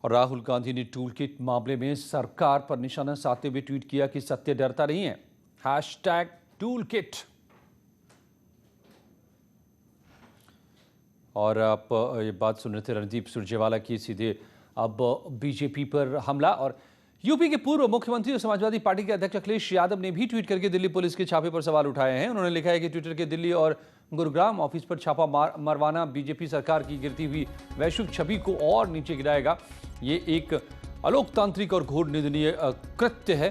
और राहुल गांधी ने tool kit मामले में सरकार पर निशाना साधते हुए ट्वीट किया कि सत्य डरता नहीं है। Hashtag tool kit. और आप ये बात सुन रहे थे रणदीप सुरजेवाला की। सीधे अब बीजेपी पर हमला। और यूपी के पूर्व मुख्यमंत्री और समाजवादी पार्टी के अध्यक्ष अखिलेश यादव ने भी ट्वीट करके दिल्ली पुलिस के छापे पर सवाल उठाए हैं। उन्होंने लिखा है कि ट्विटर के दिल्ली और गुरुग्राम ऑफिस पर छापा मरवाना बीजेपी सरकार की गिरती हुई वैश्विक छवि को और नीचे गिराएगा। ये एक अलोकतांत्रिक और घोर निंदनीय कृत्य है।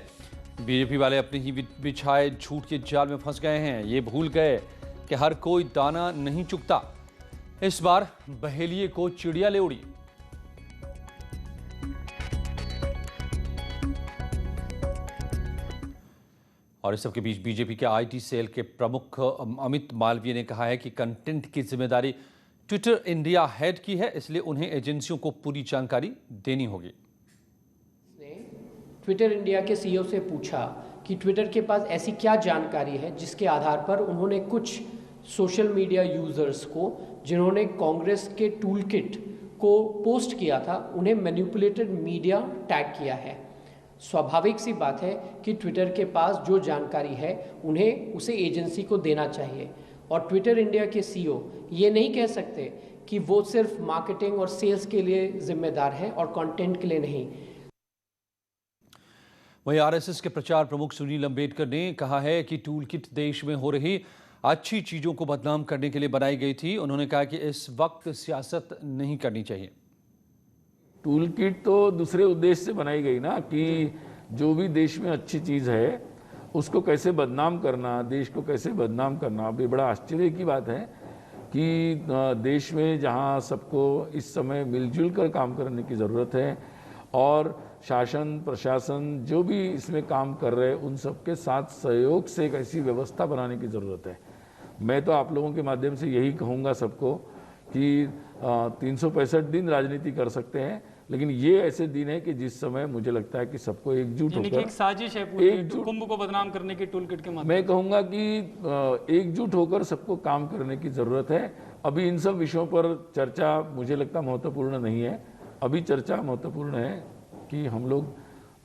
बीजेपी वाले अपने ही बिछाए झूठ के जाल में फंस गए हैं। ये भूल गए कि हर कोई दाना नहीं चुगता। इस बार बहेलिए को चिड़िया ले उड़ी। और इस सबके बीच बीजेपी के आईटी सेल के प्रमुख अमित मालवीय ने कहा है कि कंटेंट की जिम्मेदारी ट्विटर इंडिया हेड की है, इसलिए उन्हें एजेंसियों को पूरी जानकारी देनी होगी। ट्विटर इंडिया के सीईओ से पूछा कि ट्विटर के पास ऐसी क्या जानकारी है जिसके आधार पर उन्होंने कुछ सोशल मीडिया यूजर्स को, जिन्होंने कांग्रेस के टूल किट को पोस्ट किया था, उन्हें मैनिपुलेटेड मीडिया टैग किया है। स्वाभाविक सी बात है कि ट्विटर के पास जो जानकारी है उन्हें उसे एजेंसी को देना चाहिए। और ट्विटर इंडिया के सीईओ ये नहीं कह सकते कि वो सिर्फ मार्केटिंग और सेल्स के लिए जिम्मेदार हैं और कंटेंट के लिए नहीं। वहीं आरएसएस के प्रचार प्रमुख सुनील अंबेडकर ने कहा है कि टूल किट देश में हो रही अच्छी चीजों को बदनाम करने के लिए बनाई गई थी। उन्होंने कहा कि इस वक्त सियासत नहीं करनी चाहिए। टूल किट तो दूसरे उद्देश्य से बनाई गई ना, कि जो भी देश में अच्छी चीज़ है उसको कैसे बदनाम करना, देश को कैसे बदनाम करना। अभी बड़ा आश्चर्य की बात है कि देश में जहां सबको इस समय मिलजुल कर काम करने की ज़रूरत है और शासन प्रशासन जो भी इसमें काम कर रहे हैं उन सबके साथ सहयोग से एक ऐसी व्यवस्था बनाने की ज़रूरत है। मैं तो आप लोगों के माध्यम से यही कहूँगा सबको कि 365 दिन राजनीति कर सकते हैं, लेकिन ये ऐसे दिन है कि जिस समय मुझे लगता है कि सबको एकजुट होकर, एक साजिश है पूरी कुंभ को बदनाम करने के टूल किट के माध्यम। मैं कहूँगा कि एकजुट होकर सबको काम करने की ज़रूरत है। अभी इन सब विषयों पर चर्चा मुझे लगता महत्वपूर्ण नहीं है। अभी चर्चा महत्वपूर्ण है कि हम लोग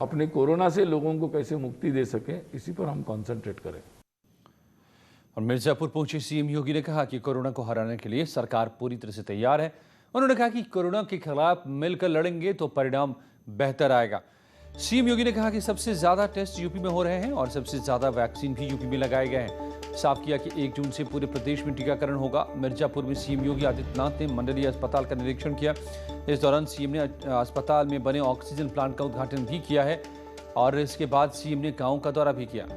अपने कोरोना से लोगों को कैसे मुक्ति दे सकें, इसी पर हम कॉन्सेंट्रेट करें। और मिर्जापुर पहुंचे सीएम योगी ने कहा कि कोरोना को हराने के लिए सरकार पूरी तरह से तैयार है। उन्होंने कहा कि कोरोना के खिलाफ मिलकर लड़ेंगे तो परिणाम बेहतर आएगा। सीएम योगी ने कहा कि सबसे ज्यादा टेस्ट यूपी में हो रहे हैं और सबसे ज्यादा वैक्सीन भी यूपी में लगाए गए हैं। साफ किया कि 1 जून से पूरे प्रदेश में टीकाकरण होगा। मिर्जापुर में सीएम योगी आदित्यनाथ ने मंडलीय अस्पताल का निरीक्षण किया। इस दौरान सीएम ने अस्पताल में बने ऑक्सीजन प्लांट का उद्घाटन भी किया है और इसके बाद सीएम ने गांव का दौरा भी किया।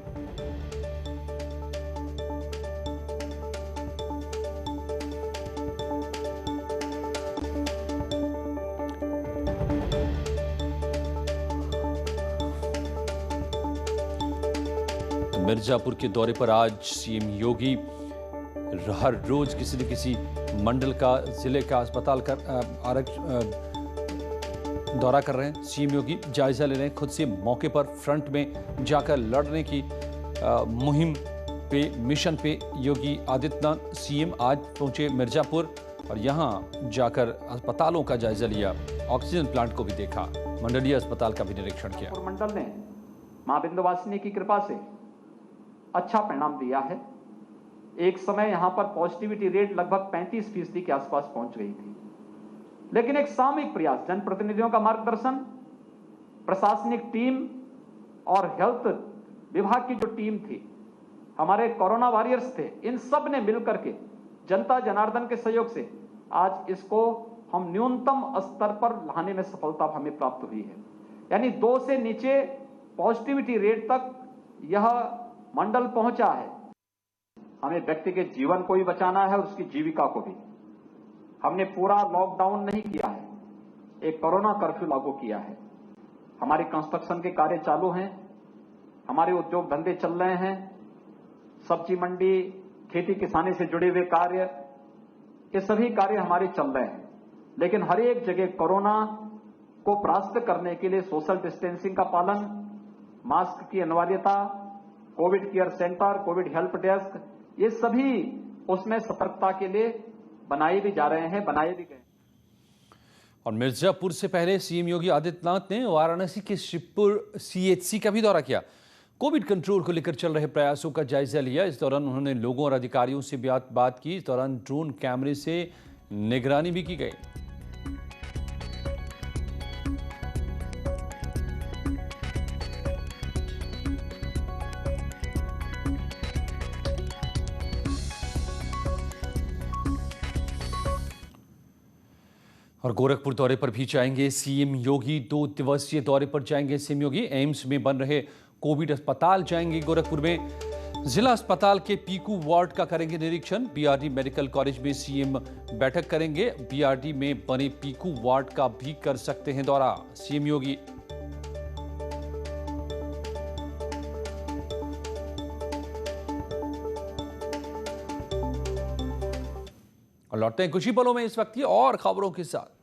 मिर्जापुर के दौरे पर आज सीएम योगी हर रोज किसी न किसी मंडल का, जिले का अस्पताल का दौरा कर रहे हैं। सीएम योगी जायजा ले रहे हैं, खुद से मौके पर फ्रंट में जाकर लड़ने की मुहिम पे, मिशन पे योगी आदित्यनाथ सीएम आज पहुंचे मिर्जापुर और यहां जाकर अस्पतालों का जायजा लिया, ऑक्सीजन प्लांट को भी देखा, मंडलीय अस्पताल का भी निरीक्षण किया। मंडल ने मां विंध्यवासिनी की कृपा से अच्छा परिणाम दिया है। एक समय यहां पर पॉजिटिविटी रेट लगभग 35% के आसपास पहुंच गई थी, लेकिन एक सामूहिक प्रयास, जनप्रतिनिधियों का मार्गदर्शन, प्रशासनिक टीम और हेल्थ विभाग की जो टीम थी, हमारे कोरोना वॉरियर्स थे, इन सब ने मिलकर के जनता जनार्दन के सहयोग से आज इसको हम न्यूनतम स्तर पर लाने में सफलता हमें प्राप्त हुई है। यानी 2 से नीचे पॉजिटिविटी रेट तक यह मंडल पहुंचा है। हमें व्यक्ति के जीवन को भी बचाना है और उसकी जीविका को भी। हमने पूरा लॉकडाउन नहीं किया है, एक कोरोना कर्फ्यू लागू किया है। हमारे कंस्ट्रक्शन के कार्य चालू हैं, हमारे उद्योग धंधे चल रहे हैं, सब्जी मंडी, खेती किसानी से जुड़े हुए कार्य, ये सभी कार्य हमारे चल रहे हैं। लेकिन हर एक जगह कोरोना को परास्त करने के लिए सोशल डिस्टेंसिंग का पालन, मास्क की अनिवार्यता, Covid care centre, Covid help desk, ये सभी उसमें सतर्कता के लिए बनाए भी जा रहे हैं, बनाए भी गए। और मिर्जापुर से पहले सीएम योगी आदित्यनाथ ने वाराणसी के शिवपुर सीएचसी का भी दौरा किया। कोविड कंट्रोल को लेकर चल रहे प्रयासों का जायजा लिया। इस दौरान उन्होंने लोगों और अधिकारियों से बात की। इस दौरान ड्रोन कैमरे से निगरानी भी की गई। और गोरखपुर दौरे पर भी जाएंगे सीएम योगी। 2 दिवसीय दौरे पर जाएंगे सीएम योगी। एम्स में बन रहे कोविड अस्पताल जाएंगे गोरखपुर में। जिला अस्पताल के पीकू वार्ड का करेंगे निरीक्षण। बीआरडी मेडिकल कॉलेज में सीएम बैठक करेंगे। बीआरडी में बने पीकू वार्ड का भी कर सकते हैं दौरा सीएम योगी। और लौटते हैं कुछ ही पलों में इस वक्त की और खबरों के साथ।